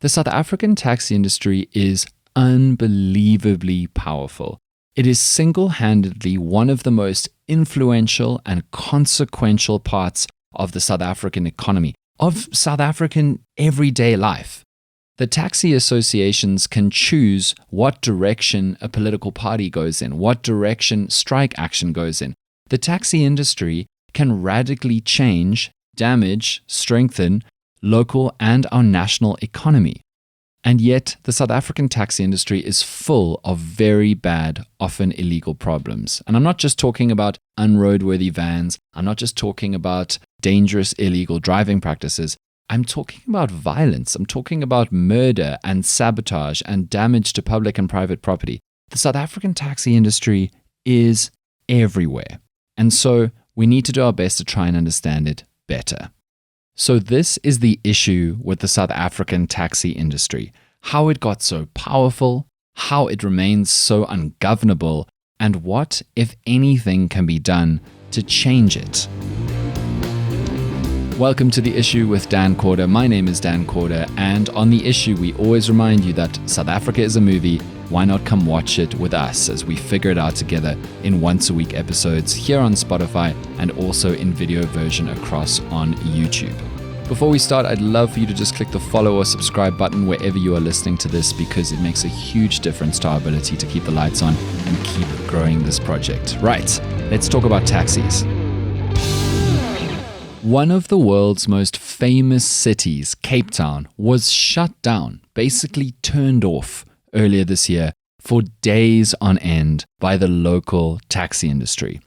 The South African taxi industry is unbelievably powerful. It is single-handedly one of the most influential and consequential parts of the South African economy, of South African everyday life. The taxi associations can choose what direction a political party goes in, what direction strike action goes in. The taxi industry can radically change, damage, strengthen local and our national economy. And yet, the South African taxi industry is full of very bad, often illegal problems. And I'm not just talking about unroadworthy vans. I'm not just talking about dangerous, illegal driving practices. I'm talking about violence. I'm talking about murder and sabotage and damage to public and private property. The South African taxi industry is everywhere. And so we need to do our best to try and understand it better. So this is the issue with the South African taxi industry, how it got so powerful, how it remains so ungovernable, and what, if anything, can be done to change it. Welcome to The Issue with Dan Corder. My name is Dan Corder, and on The Issue, we always remind you that South Africa is a movie. Why not come watch it with us as we figure it out together in once-a-week episodes here on Spotify and also in video version across on YouTube. Before we start, I'd love for you to just click the follow or subscribe button wherever you are listening to this because it makes a huge difference to our ability to keep the lights on and keep growing this project. Right, let's talk about taxis. One of the world's most famous cities, Cape Town, was shut down, basically turned off earlier this year for days on end by the local taxi industry.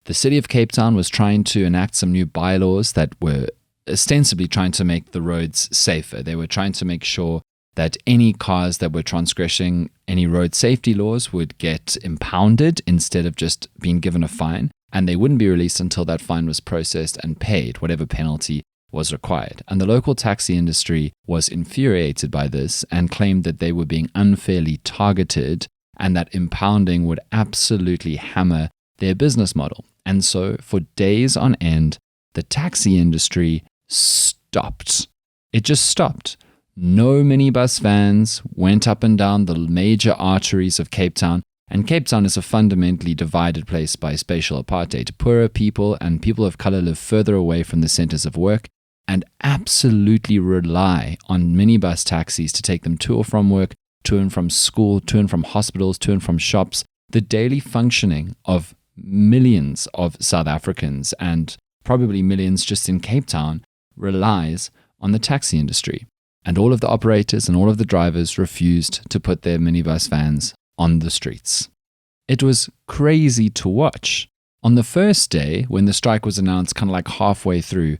The city of Cape Town was trying to enact some new bylaws that were ostensibly trying to make the roads safer. They were trying to make sure that any cars that were transgressing any road safety laws would get impounded instead of just being given a fine, and they wouldn't be released until that fine was processed and paid, whatever penalty was required. And the local taxi industry was infuriated by this and claimed that they were being unfairly targeted and that impounding would absolutely hammer their business model. And so for days on end, the taxi industry stopped. It just stopped. No minibus vans went up and down the major arteries of Cape Town. And Cape Town is a fundamentally divided place by spatial apartheid. Poorer people and people of color live further away from the centers of work and absolutely rely on minibus taxis to take them to or from work, to and from school, to and from hospitals, to and from shops. The daily functioning of millions of South Africans and probably millions just in Cape Town relies on the taxi industry. And all of the operators and all of the drivers refused to put their minibus vans on the streets. It was crazy to watch. On the first day, when the strike was announced kind of like halfway through,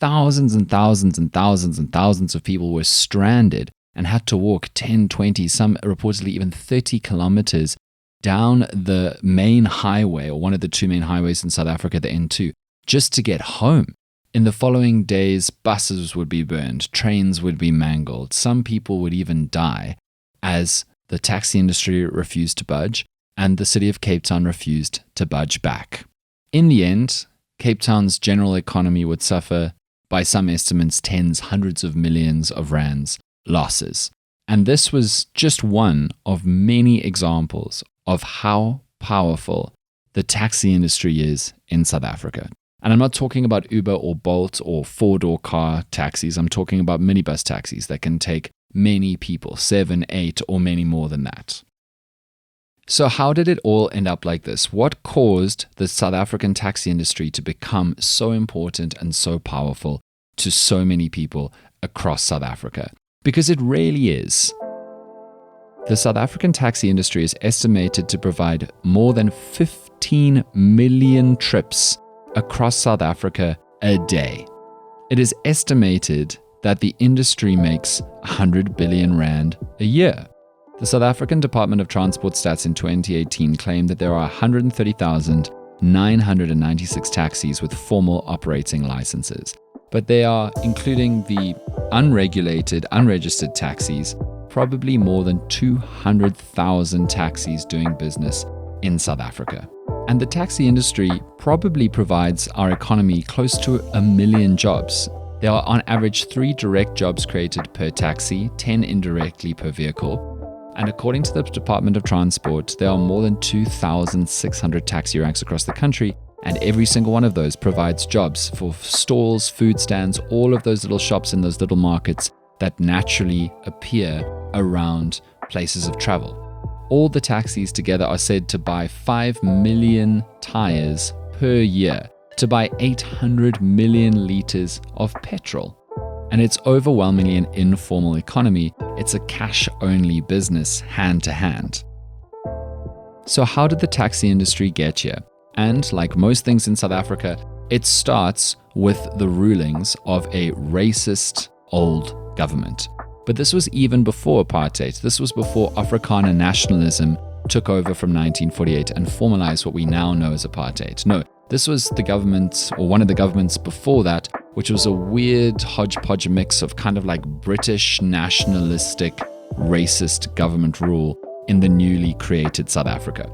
thousands and thousands and thousands and thousands of people were stranded and had to walk 10, 20, some reportedly even 30 kilometers down the main highway, or one of the two main highways in South Africa, the N2, just to get home. In the following days, buses would be burned, trains would be mangled, some people would even die as the taxi industry refused to budge and the city of Cape Town refused to budge back. In the end, Cape Town's general economy would suffer, by some estimates, tens, hundreds of millions of rands losses. And this was just one of many examples of how powerful the taxi industry is in South Africa. And I'm not talking about Uber or Bolt or four-door car taxis. I'm talking about minibus taxis that can take many people, 7, 8, or many more than that. So how did it all end up like this? What caused the South African taxi industry to become so important and so powerful to so many people across South Africa? Because it really is. The South African taxi industry is estimated to provide more than 15 million trips across South Africa a day. It is estimated that the industry makes 100 billion rand a year. The South African Department of Transport stats in 2018 claimed that there are 130,996 taxis with formal operating licenses. But they are, including the unregulated, unregistered taxis, probably more than 200,000 taxis doing business in South Africa. And the taxi industry probably provides our economy close to 1 million jobs. There are on average 3 direct jobs created per taxi, 10 indirectly per vehicle. And according to the Department of Transport, there are more than 2,600 taxi ranks across the country, and every single one of those provides jobs for stalls, food stands, all of those little shops in those little markets that naturally appear around places of travel. All the taxis together are said to buy 5 million tires per year, to buy 800 million liters of petrol. And it's overwhelmingly an informal economy. It's a cash-only business, hand to hand. So how did the taxi industry get here? And like most things in South Africa, it starts with the rulings of a racist old government. But this was even before apartheid. This was before Afrikaner nationalism took over from 1948 and formalized what we now know as apartheid. No, this was the government, or one of the governments before that, which was a weird hodgepodge mix of kind of like British nationalistic, racist government rule in the newly created South Africa.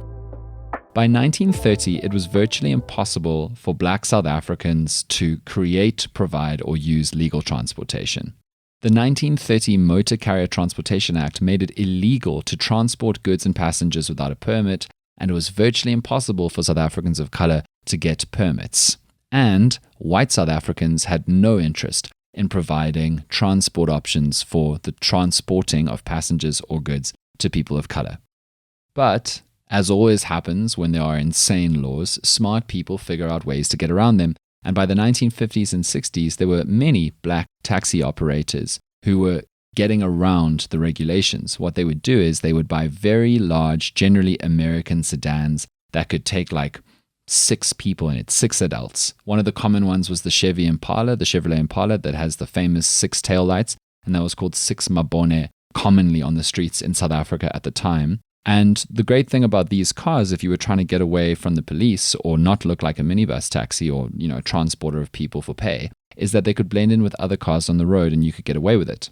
By 1930, it was virtually impossible for Black South Africans to create, provide, or use legal transportation. The 1930 Motor Carrier Transportation Act made it illegal to transport goods and passengers without a permit, and it was virtually impossible for South Africans of color to get permits. And white South Africans had no interest in providing transport options for the transporting of passengers or goods to people of color. But, as always happens when there are insane laws, smart people figure out ways to get around them. And by the 1950s and 60s, there were many black taxi operators who were getting around the regulations. What they would do is they would buy very large, generally American sedans that could take like 6 people in it, 6 adults. One of the common ones was the Chevrolet Impala that has the famous 6 taillights, and that was called 6 Mabone, commonly on the streets in South Africa at the time. And the great thing about these cars, if you were trying to get away from the police or not look like a minibus taxi or, a transporter of people for pay, is that they could blend in with other cars on the road and you could get away with it.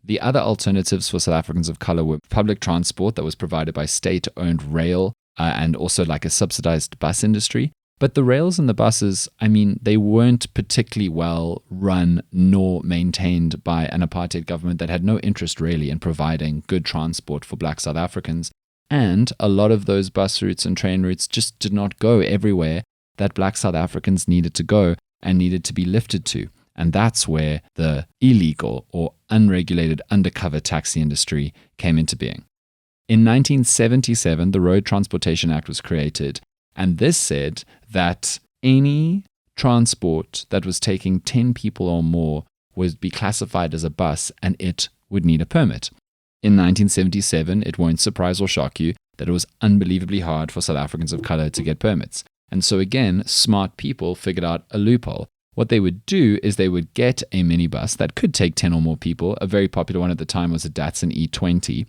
The other alternatives for South Africans of color were public transport that was provided by state-owned rail and also like a subsidized bus industry. But the rails and the buses, they weren't particularly well run nor maintained by an apartheid government that had no interest really in providing good transport for Black South Africans. And a lot of those bus routes and train routes just did not go everywhere that Black South Africans needed to go and needed to be lifted to. And that's where the illegal or unregulated undercover taxi industry came into being. In 1977, the Road Transportation Act was created, and this said that any transport that was taking 10 people or more would be classified as a bus and it would need a permit. In 1977, it won't surprise or shock you that it was unbelievably hard for South Africans of color to get permits. And so again, smart people figured out a loophole. What they would do is they would get a minibus that could take 10 or more people. A very popular one at the time was a Datsun E20.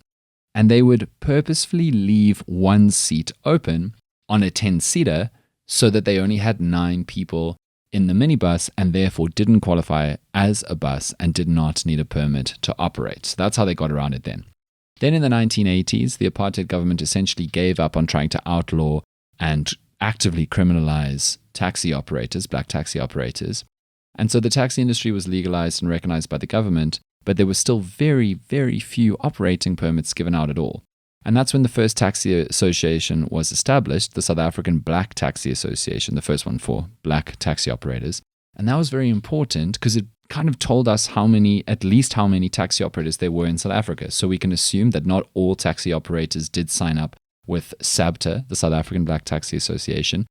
And they would purposefully leave one seat open on a 10-seater so that they only had 9 people in the minibus and therefore didn't qualify as a bus and did not need a permit to operate. So that's how they got around it then. Then in the 1980s, the apartheid government essentially gave up on trying to outlaw and actively criminalize taxi operators, black taxi operators. And so the taxi industry was legalized and recognized by the government, but there were still very, very few operating permits given out at all. And that's when the first taxi association was established, the South African Black Taxi Association, the first one for black taxi operators. And that was very important because it kind of told us at least how many taxi operators there were in South Africa. So we can assume that not all taxi operators did sign up with SABTA, the South African Black Taxi Association.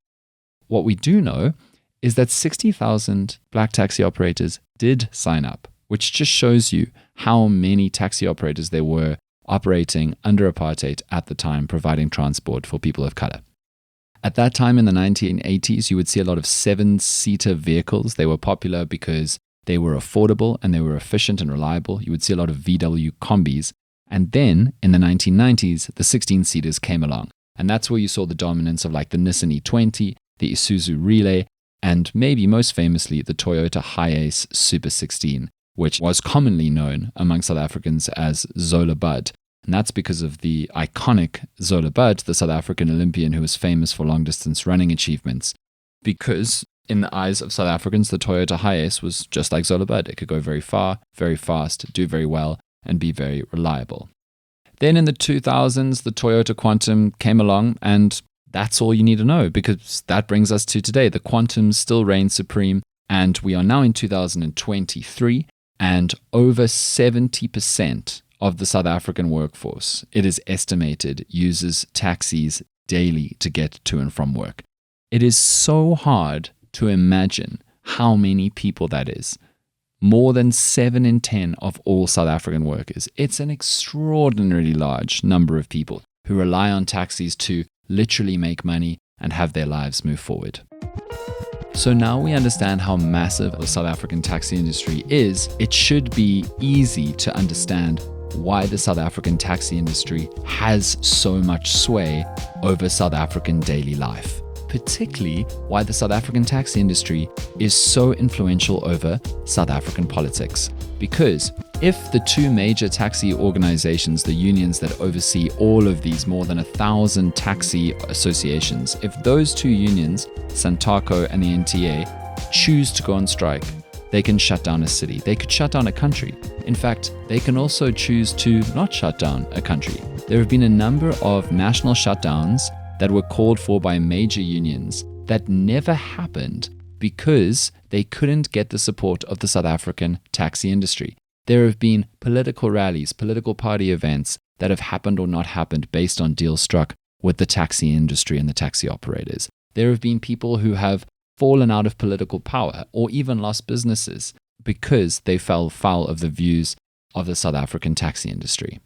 What we do know is that 60,000 black taxi operators did sign up, which just shows you how many taxi operators there were operating under apartheid at the time, providing transport for people of color. At that time in the 1980s, you would see a lot of 7-seater vehicles. They were popular because they were affordable and they were efficient and reliable. You would see a lot of VW combis. And then in the 1990s, the 16-seaters came along. And that's where you saw the dominance of like the Nissan E20, the Isuzu Relay, and maybe most famously the Toyota Hiace Super 16, which was commonly known among South Africans as Zola Bud. And that's because of the iconic Zola Bud, the South African Olympian who was famous for long-distance running achievements. Because In the eyes of South Africans, the Toyota Hiace was just like Zolabud. It could go very far, very fast, do very well, and be very reliable. Then in the 2000s, the Toyota Quantum came along, and that's all you need to know, because that brings us to today. The Quantum still reigns supreme, and we are now in 2023, and over 70% of the South African workforce, it is estimated, uses taxis daily to get to and from work. It is so hard to imagine how many people that is. More than 7 in 10 of all South African workers. It's an extraordinarily large number of people who rely on taxis to literally make money and have their lives move forward. So now we understand how massive the South African taxi industry is. It should be easy to understand why the South African taxi industry has so much sway over South African daily life. Particularly why the South African taxi industry is so influential over South African politics. Because if the two major taxi organizations, the unions that oversee all of these more than 1,000 taxi associations, if those two unions, Santaco and the NTA, choose to go on strike, they can shut down a city. They could shut down a country. In fact, they can also choose to not shut down a country. There have been a number of national shutdowns that were called for by major unions that never happened because they couldn't get the support of the South African taxi industry. There have been political rallies, political party events that have happened or not happened based on deals struck with the taxi industry and the taxi operators. There have been people who have fallen out of political power or even lost businesses because they fell foul of the views of the South African taxi industry.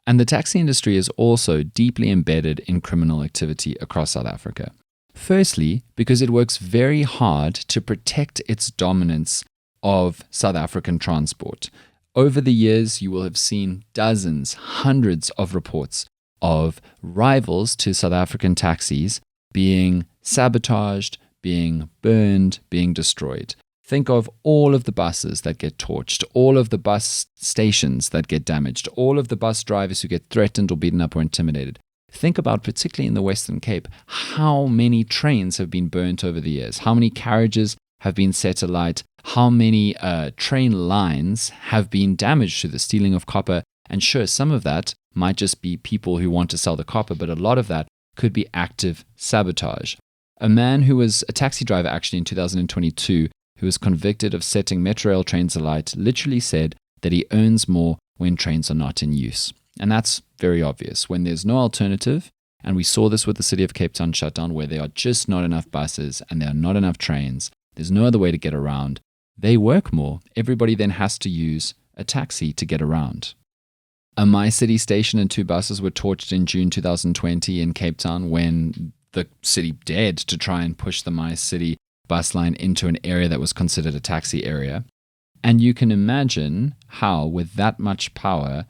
And the taxi industry is also deeply embedded in criminal activity across South Africa. Firstly, because it works very hard to protect its dominance of South African transport. Over the years, you will have seen dozens, hundreds of reports of rivals to South African taxis being sabotaged, being burned, being destroyed. Think of all of the buses that get torched, all of the bus stations that get damaged, all of the bus drivers who get threatened or beaten up or intimidated. Think about, particularly in the Western Cape, how many trains have been burnt over the years, how many carriages have been set alight, how many train lines have been damaged through the stealing of copper. And sure, some of that might just be people who want to sell the copper, but a lot of that could be active sabotage. A man who was a taxi driver actually in 2022, who was convicted of setting Metrorail trains alight, literally said that he earns more when trains are not in use. And that's very obvious. When there's no alternative, and we saw this with the City of Cape Town shutdown, where there are just not enough buses and there are not enough trains, there's no other way to get around, they work more. Everybody then has to use a taxi to get around. A My City station and 2 buses were torched in June 2020 in Cape Town when the city dared to try and push the My City bus line into an area that was considered a taxi area. And you can imagine how, with that much power,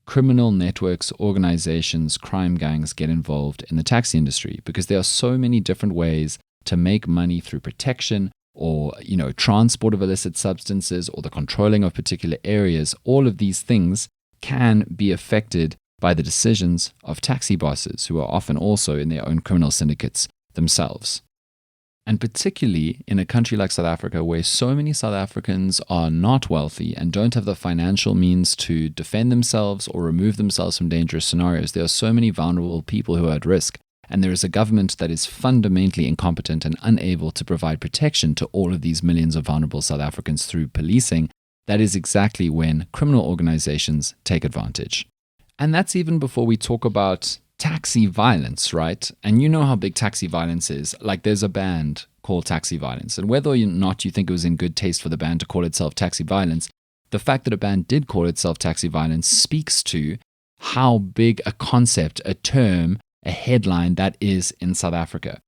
criminal networks, organizations, crime gangs get involved in the taxi industry, because there are so many different ways to make money through protection or, transport of illicit substances or the controlling of particular areas. All of these things can be affected by the decisions of taxi bosses, who are often also in their own criminal syndicates themselves. And particularly in a country like South Africa, where so many South Africans are not wealthy and don't have the financial means to defend themselves or remove themselves from dangerous scenarios, there are so many vulnerable people who are at risk. And there is a government that is fundamentally incompetent and unable to provide protection to all of these millions of vulnerable South Africans through policing. That is exactly when criminal organizations take advantage. And that's even before we talk about taxi violence, right? And you know how big taxi violence is. Like, there's a band called Taxi Violence. And whether or not you think it was in good taste for the band to call itself Taxi Violence, the fact that a band did call itself Taxi Violence speaks to how big a concept, a term, a headline that is in South Africa.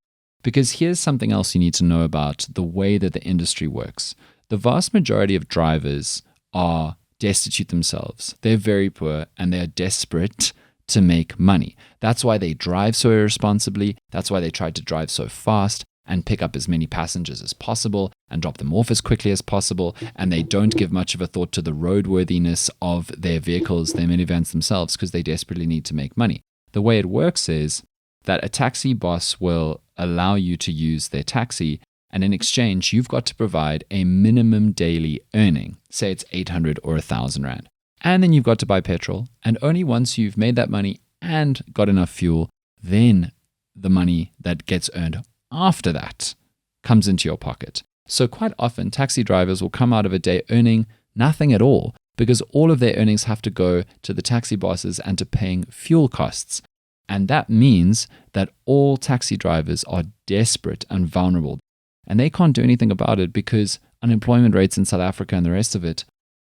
Because here's something else you need to know about the way that the industry works. The vast majority of drivers are destitute themselves. They're very poor and they're desperate to make money. That's why they drive so irresponsibly. That's why they try to drive so fast and pick up as many passengers as possible and drop them off as quickly as possible. And they don't give much of a thought to the roadworthiness of their vehicles, their minivans themselves, because they desperately need to make money. The way it works is that a taxi boss will allow you to use their taxi, And in exchange, you've got to provide a minimum daily earning. Say it's 800 or 1,000 Rand. And then you've got to buy petrol. And only once you've made that money and got enough fuel, then the money that gets earned after that comes into your pocket. So quite often, taxi drivers will come out of a day earning nothing at all because all of their earnings have to go to the taxi bosses and to paying fuel costs. And that means that all taxi drivers are desperate and vulnerable. And they can't do anything about it because unemployment rates in South Africa and the rest of it,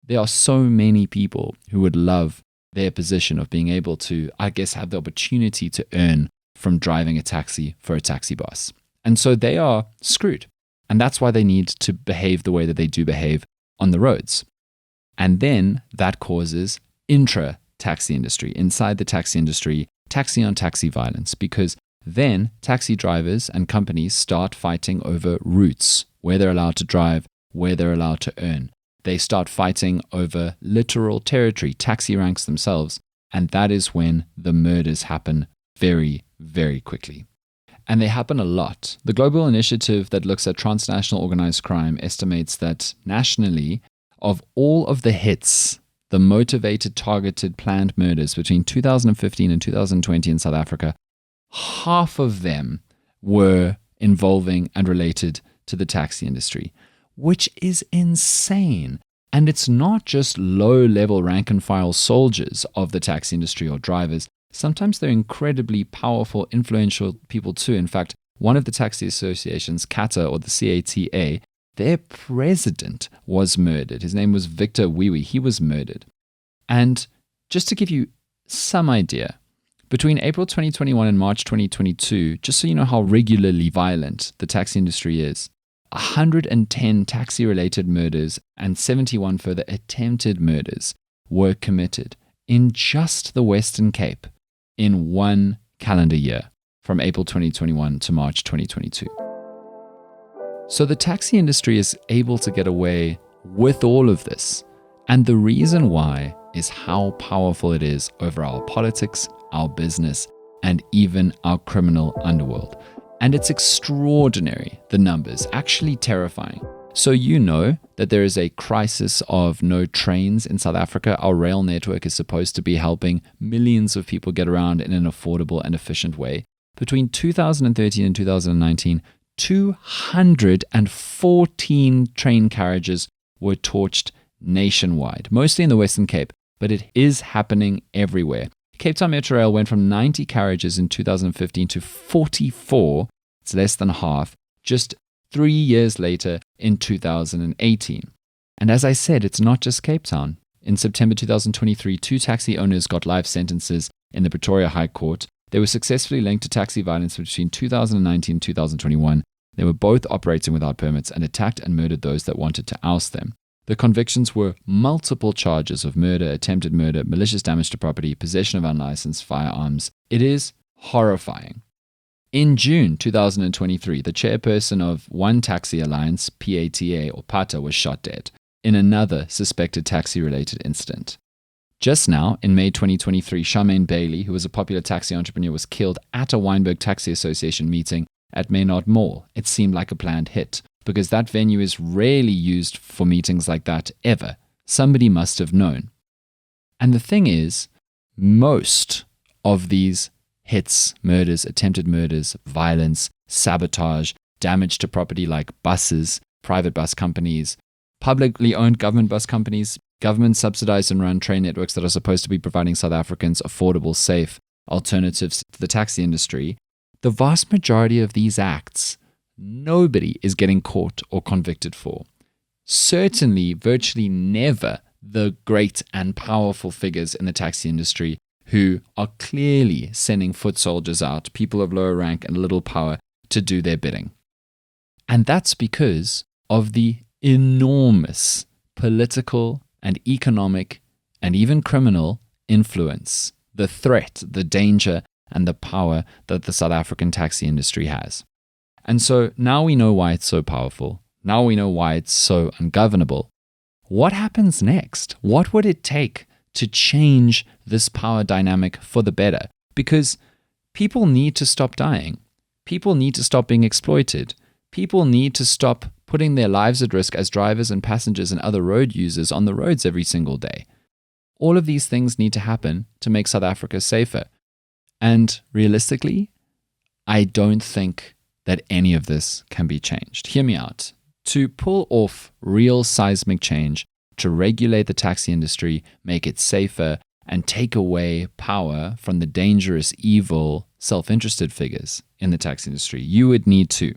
there are so many people who would love their position of being able to, I guess, have the opportunity to earn from driving a taxi for a taxi boss. And so they are screwed. And that's why they need to behave the way that they do behave on the roads. And then that causes intra-taxi industry, inside the taxi industry, taxi-on-taxi violence, because then taxi drivers and companies start fighting over routes, where they're allowed to drive, where they're allowed to earn. They start fighting over literal territory, taxi ranks themselves, and that is when the murders happen very, very quickly. And they happen a lot. The global initiative that looks at transnational organized crime estimates that nationally, of all of the hits, the motivated, targeted, planned murders between 2015 and 2020 in South Africa, half of them were involving and related to the taxi industry, which is insane. And it's not just low-level rank-and-file soldiers of the taxi industry or drivers. Sometimes they're incredibly powerful, influential people too. In fact, one of the taxi associations, CATA or the CATA, their president was murdered. His name was Victor Wiwi. He was murdered. And just to give you some idea, between April 2021 and March 2022, just so you know how regularly violent the taxi industry is, 110 taxi-related murders and 71 further attempted murders were committed in just the Western Cape in one calendar year, from April 2021 to March 2022. So the taxi industry is able to get away with all of this. And the reason why is how powerful it is over our politics, our business, and even our criminal underworld. And it's extraordinary, the numbers, actually terrifying. So you know that there is a crisis of no trains in South Africa. Our rail network is supposed to be helping millions of people get around in an affordable and efficient way. Between 2013 and 2019, 214 train carriages were torched nationwide, mostly in the Western Cape, but it is happening everywhere. Cape Town Metro Rail went from 90 carriages in 2015 to 44, it's less than half, just 3 years later in 2018. And as I said, it's not just Cape Town. In September 2023, 2 taxi owners got life sentences in the Pretoria High Court. They were successfully linked to taxi violence between 2019 and 2021. They were both operating without permits and attacked and murdered those that wanted to oust them. The convictions were multiple charges of murder, attempted murder, malicious damage to property, possession of unlicensed firearms. It is horrifying. In June 2023, the chairperson of one taxi alliance, PATA or PATA, was shot dead in another suspected taxi-related incident. Just now, in May 2023, Charmaine Bailey, who was a popular taxi entrepreneur, was killed at a Wynberg Taxi Association meeting at Maynard Mall. It seemed like a planned hit, because that venue is rarely used for meetings like that ever. Somebody must have known. And the thing is, most of these hits, murders, attempted murders, violence, sabotage, damage to property like buses, private bus companies, publicly owned government bus companies, government subsidized and run train networks that are supposed to be providing South Africans affordable, safe alternatives to the taxi industry, the vast majority of these acts, nobody is getting caught or convicted for. Certainly, virtually never the great and powerful figures in the taxi industry who are clearly sending foot soldiers out, people of lower rank and little power, to do their bidding. And that's because of the enormous political and economic and even criminal influence, the threat, the danger, and the power that the South African taxi industry has. And so now we know why it's so powerful. Now we know why it's so ungovernable. What happens next? What would it take to change this power dynamic for the better? Because people need to stop dying. People need to stop being exploited. People need to stop putting their lives at risk as drivers and passengers and other road users on the roads every single day. All of these things need to happen to make South Africa safer. And realistically, I don't think that any of this can be changed. Hear me out. To pull off real seismic change, to regulate the taxi industry, make it safer, and take away power from the dangerous, evil, self-interested figures in the taxi industry, you would need to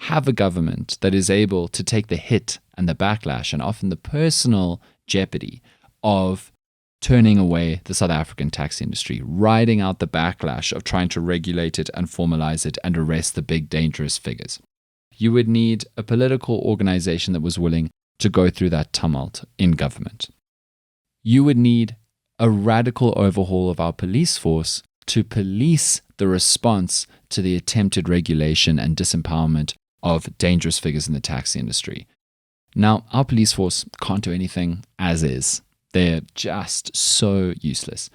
have a government that is able to take the hit and the backlash and often the personal jeopardy of turning away the South African taxi industry, riding out the backlash of trying to regulate it and formalize it and arrest the big dangerous figures. You would need a political organization that was willing to go through that tumult in government. You would need a radical overhaul of our police force to police the response to the attempted regulation and disempowerment of dangerous figures in the taxi industry. Now, our police force can't do anything as is. They're just so useless.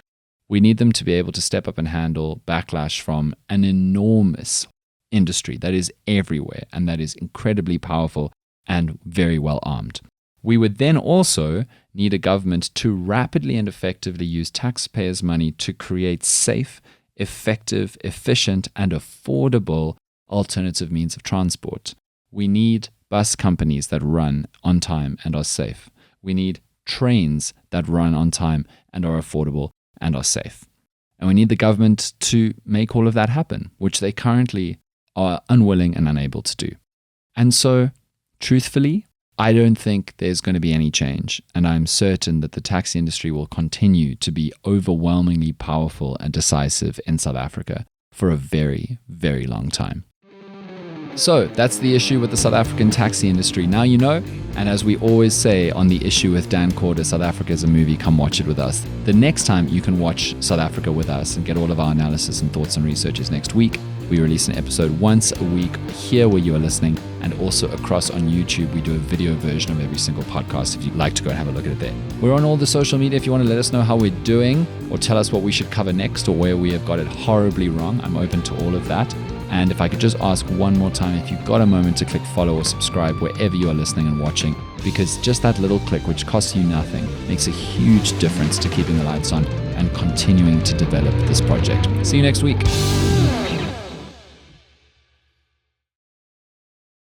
We need them to be able to step up and handle backlash from an enormous industry that is everywhere and that is incredibly powerful and very well armed. We would then also need a government to rapidly and effectively use taxpayers' money to create safe, effective, efficient, and affordable alternative means of transport. We need bus companies that run on time and are safe. We need trains that run on time and are affordable and are safe. And we need the government to make all of that happen, which they currently are unwilling and unable to do. And so, truthfully, I don't think there's going to be any change, and I'm certain that the taxi industry will continue to be overwhelmingly powerful and decisive in South Africa for a very, very long time. So that's the issue with the South African taxi industry. Now you know, and as we always say on The Issue with Dan Corder, South Africa is a movie, come watch it with us. The next time you can watch South Africa with us and get all of our analysis and thoughts and research is next week. We release an episode once a week here where you are listening, and also across on YouTube. We do a video version of every single podcast if you'd like to go and have a look at it there. We're on all the social media if you want to let us know how we're doing or tell us what we should cover next or where we have got it horribly wrong. I'm open to all of that. And if I could just ask one more time, if you've got a moment to click follow or subscribe wherever you are listening and watching, because just that little click, which costs you nothing, makes a huge difference to keeping the lights on and continuing to develop this project. See you next week.